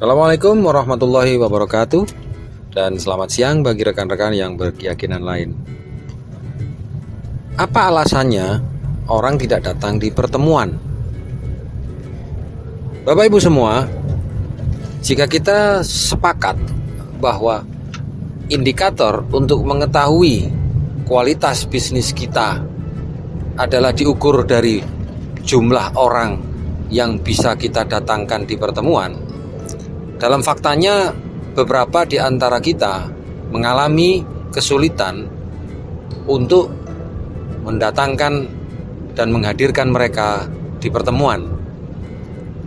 Assalamualaikum warahmatullahi wabarakatuh. Dan selamat siang bagi rekan-rekan yang berkeyakinan lain. Apa alasannya orang tidak datang di pertemuan? Bapak Ibu semua, jika kita sepakat bahwa indikator untuk mengetahui kualitas bisnis kita adalah diukur dari jumlah orang yang bisa kita datangkan di pertemuan, dalam faktanya beberapa di antara kita mengalami kesulitan untuk mendatangkan dan menghadirkan mereka di pertemuan.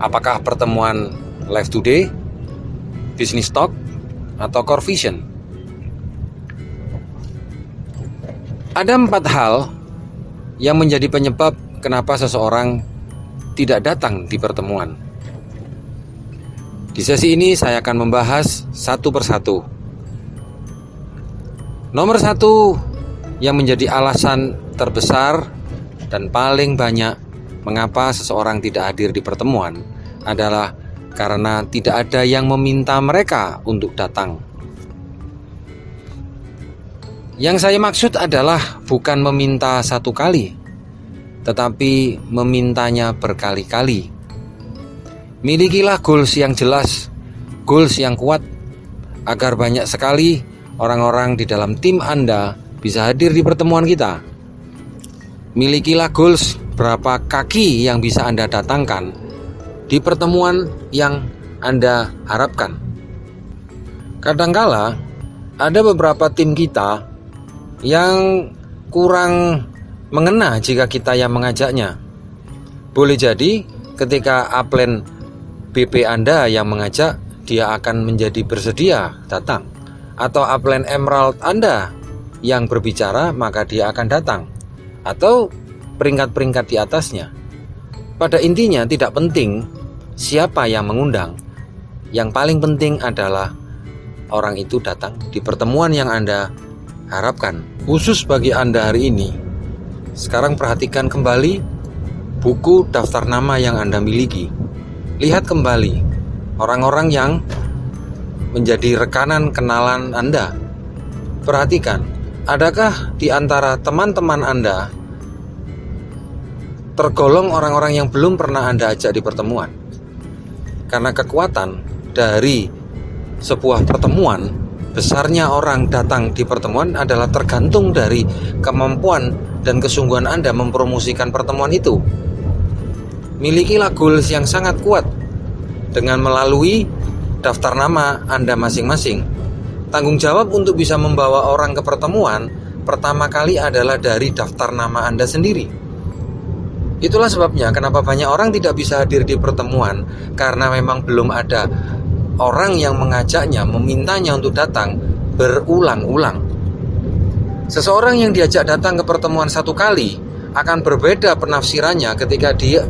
Apakah pertemuan Live Today, Business Talk, atau Core Vision? Ada 4 hal yang menjadi penyebab kenapa seseorang tidak datang di pertemuan. Di sesi ini saya akan membahas satu persatu. Nomor 1 yang menjadi alasan terbesar dan paling banyak mengapa seseorang tidak hadir di pertemuan adalah karena tidak ada yang meminta mereka untuk datang. Yang saya maksud adalah bukan meminta satu kali, tetapi memintanya berkali-kali. Milikilah goals yang jelas, goals yang kuat, agar banyak sekali orang-orang di dalam tim Anda bisa hadir di pertemuan kita. Milikilah goals berapa kaki yang bisa Anda datangkan di pertemuan yang Anda harapkan. Kadangkala ada beberapa tim kita yang kurang mengena jika kita yang mengajaknya. Boleh jadi ketika upline BP Anda yang mengajak, dia akan menjadi bersedia datang. Atau upline Emerald Anda yang berbicara, maka dia akan datang. Atau peringkat-peringkat di atasnya. Pada intinya tidak penting siapa yang mengundang. Yang paling penting adalah orang itu datang di pertemuan yang Anda harapkan. Khusus bagi Anda hari ini, sekarang perhatikan kembali buku daftar nama yang Anda miliki. Lihat kembali orang-orang yang menjadi rekanan kenalan Anda. Perhatikan, adakah di antara teman-teman Anda tergolong orang-orang yang belum pernah Anda ajak di pertemuan? Karena kekuatan dari sebuah pertemuan, besarnya orang datang di pertemuan adalah tergantung dari kemampuan dan kesungguhan Anda mempromosikan pertemuan itu. Milikilah goals yang sangat kuat dengan melalui daftar nama Anda masing-masing. Tanggung jawab untuk bisa membawa orang ke pertemuan pertama kali adalah dari daftar nama Anda sendiri. Itulah sebabnya kenapa banyak orang tidak bisa hadir di pertemuan, karena memang belum ada orang yang mengajaknya, memintanya untuk datang berulang-ulang. Seseorang yang diajak datang ke pertemuan satu kali akan berbeda penafsirannya ketika dia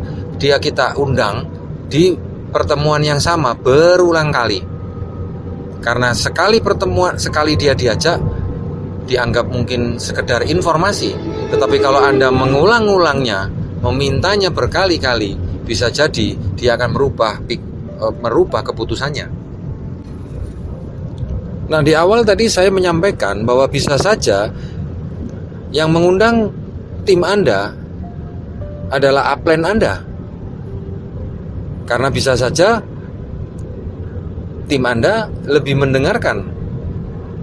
kita undang di pertemuan yang sama berulang kali. Karena sekali dia diajak, dianggap mungkin sekedar informasi. Tetapi kalau Anda mengulang-ulangnya, memintanya berkali-kali, bisa jadi dia akan merubah keputusannya. Nah, di awal tadi saya menyampaikan bahwa bisa saja yang mengundang tim Anda adalah upline Anda. Karena bisa saja tim Anda lebih mendengarkan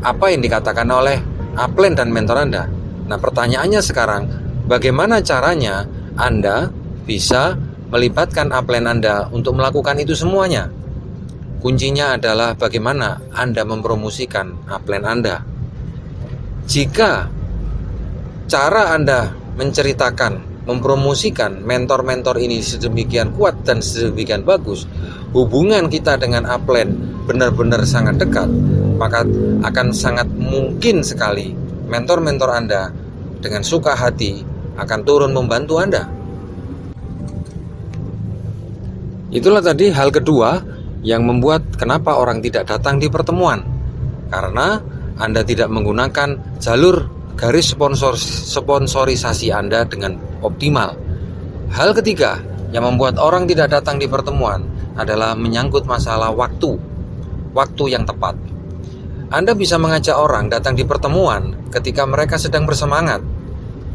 apa yang dikatakan oleh upline dan mentor Anda. Nah, pertanyaannya sekarang, bagaimana caranya Anda bisa melibatkan upline Anda untuk melakukan itu semuanya? Kuncinya adalah bagaimana Anda mempromosikan upline Anda. Jika cara Anda menceritakan, mempromosikan mentor-mentor ini sedemikian kuat dan sedemikian bagus, hubungan kita dengan upline benar-benar sangat dekat, maka akan sangat mungkin sekali mentor-mentor Anda dengan suka hati akan turun membantu Anda. Itulah tadi hal kedua yang membuat kenapa orang tidak datang di pertemuan, karena Anda tidak menggunakan jalur garis sponsorisasi Anda dengan optimal. Hal ketiga yang membuat orang tidak datang di pertemuan adalah menyangkut masalah waktu. waktu yang tepat. Anda bisa mengajak orang datang di pertemuan ketika mereka sedang bersemangat.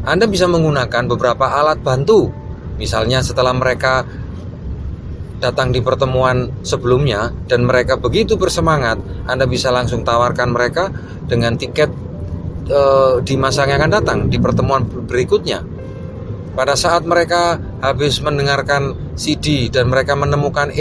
Anda bisa menggunakan beberapa alat bantu. Misalnya setelah mereka datang di pertemuan sebelumnya dan mereka begitu bersemangat, Anda bisa langsung tawarkan mereka dengan tiket di masa yang akan datang di pertemuan berikutnya. Pada saat mereka habis mendengarkan CD dan mereka menemukan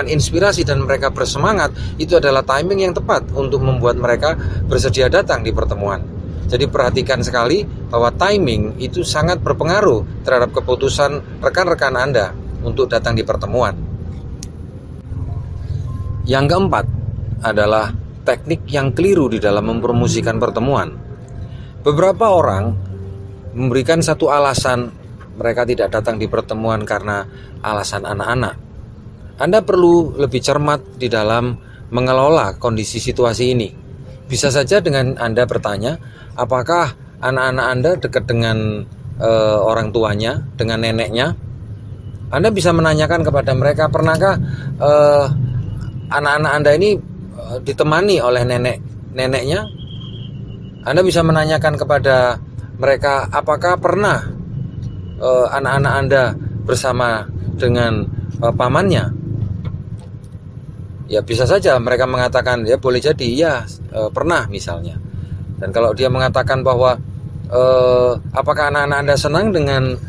inspirasi dan mereka bersemangat, itu adalah timing yang tepat untuk membuat mereka bersedia datang di pertemuan. Jadi perhatikan sekali bahwa timing itu sangat berpengaruh terhadap keputusan rekan-rekan Anda untuk datang di pertemuan. Yang keempat adalah teknik yang keliru di dalam mempromosikan pertemuan. Beberapa orang memberikan satu alasan mereka tidak datang di pertemuan karena alasan anak-anak. Anda perlu lebih cermat di dalam mengelola kondisi situasi ini. Bisa saja dengan Anda bertanya, apakah anak-anak Anda dekat dengan orang tuanya, dengan neneknya? Anda bisa menanyakan kepada mereka, pernahkah anak-anak Anda ini ditemani oleh neneknya? Anda bisa menanyakan kepada mereka, apakah pernah anak-anak Anda bersama dengan pamannya? Ya bisa saja mereka mengatakan, ya boleh jadi, ya pernah misalnya. Dan kalau dia mengatakan bahwa apakah anak-anak Anda senang dengan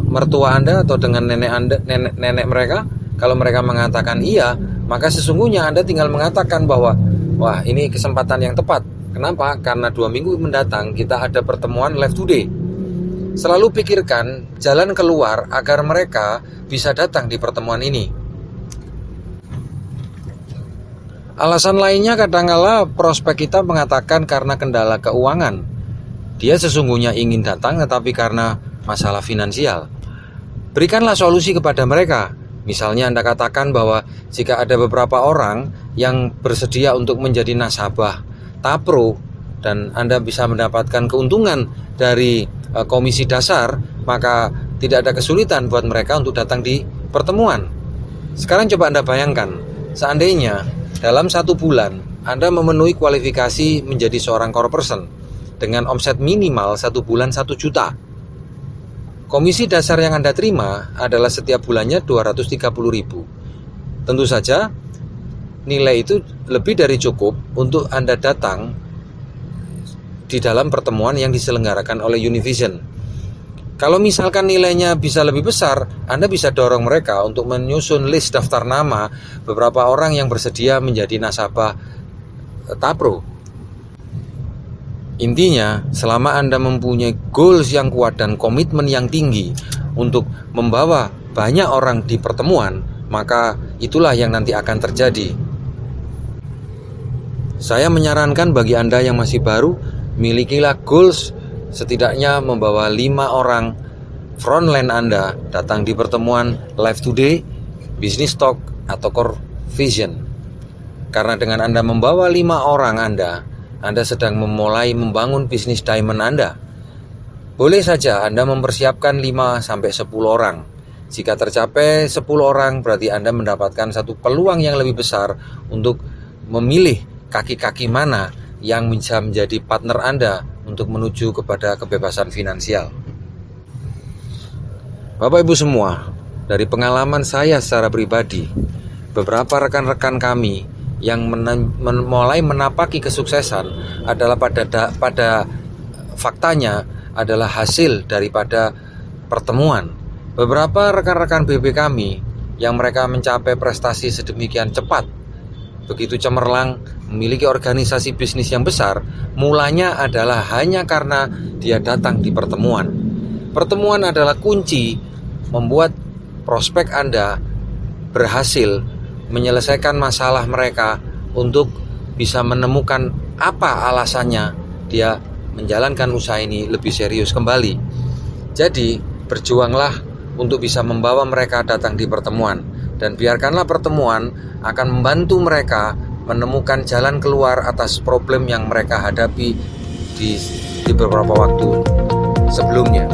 mertua Anda atau dengan nenek mereka? Kalau mereka mengatakan iya, maka sesungguhnya Anda tinggal mengatakan bahwa wah, ini kesempatan yang tepat. Kenapa? Karena 2 minggu mendatang kita ada pertemuan Live Today. Selalu pikirkan jalan keluar agar mereka bisa datang di pertemuan ini. Alasan lainnya kadangkala prospek kita mengatakan karena kendala keuangan. Dia sesungguhnya ingin datang tetapi karena masalah finansial. Berikanlah solusi kepada mereka. Misalnya Anda katakan bahwa jika ada beberapa orang yang bersedia untuk menjadi nasabah Tapro dan Anda bisa mendapatkan keuntungan dari komisi dasar, maka tidak ada kesulitan buat mereka untuk datang di pertemuan. Sekarang coba Anda bayangkan, seandainya dalam 1 bulan Anda memenuhi kualifikasi menjadi seorang core person dengan omset minimal 1 bulan 1 juta. Komisi dasar yang Anda terima adalah setiap bulannya 230.000. Tentu saja nilai itu lebih dari cukup untuk Anda datang di dalam pertemuan yang diselenggarakan oleh Univision. Kalau misalkan nilainya bisa lebih besar, Anda bisa dorong mereka untuk menyusun list daftar nama beberapa orang yang bersedia menjadi nasabah Tapro. Intinya, selama Anda mempunyai goals yang kuat dan komitmen yang tinggi untuk membawa banyak orang di pertemuan, maka itulah yang nanti akan terjadi. Saya menyarankan bagi Anda yang masih baru, milikilah goals setidaknya membawa 5 orang frontline Anda datang di pertemuan Live Today, Business Talk, atau Core Vision. Karena dengan Anda membawa 5 orang Anda sedang memulai membangun bisnis diamond Anda. Boleh saja Anda mempersiapkan 5-10 orang. Jika tercapai 10 orang, berarti Anda mendapatkan satu peluang yang lebih besar untuk memilih kaki-kaki mana yang bisa menjadi partner Anda untuk menuju kepada kebebasan finansial. Bapak Ibu semua, dari pengalaman saya secara pribadi, beberapa rekan-rekan kami yang mulai menapaki kesuksesan adalah pada faktanya adalah hasil daripada pertemuan. Beberapa rekan-rekan BB kami yang mereka mencapai prestasi sedemikian cepat, begitu cemerlang, memiliki organisasi bisnis yang besar, mulanya adalah hanya karena dia datang di pertemuan. Pertemuan adalah kunci membuat prospek Anda berhasil menyelesaikan masalah mereka untuk bisa menemukan apa alasannya dia menjalankan usaha ini lebih serius kembali. Jadi, berjuanglah untuk bisa membawa mereka datang di pertemuan, dan biarkanlah pertemuan akan membantu mereka menemukan jalan keluar atas problem yang mereka hadapi di beberapa waktu sebelumnya.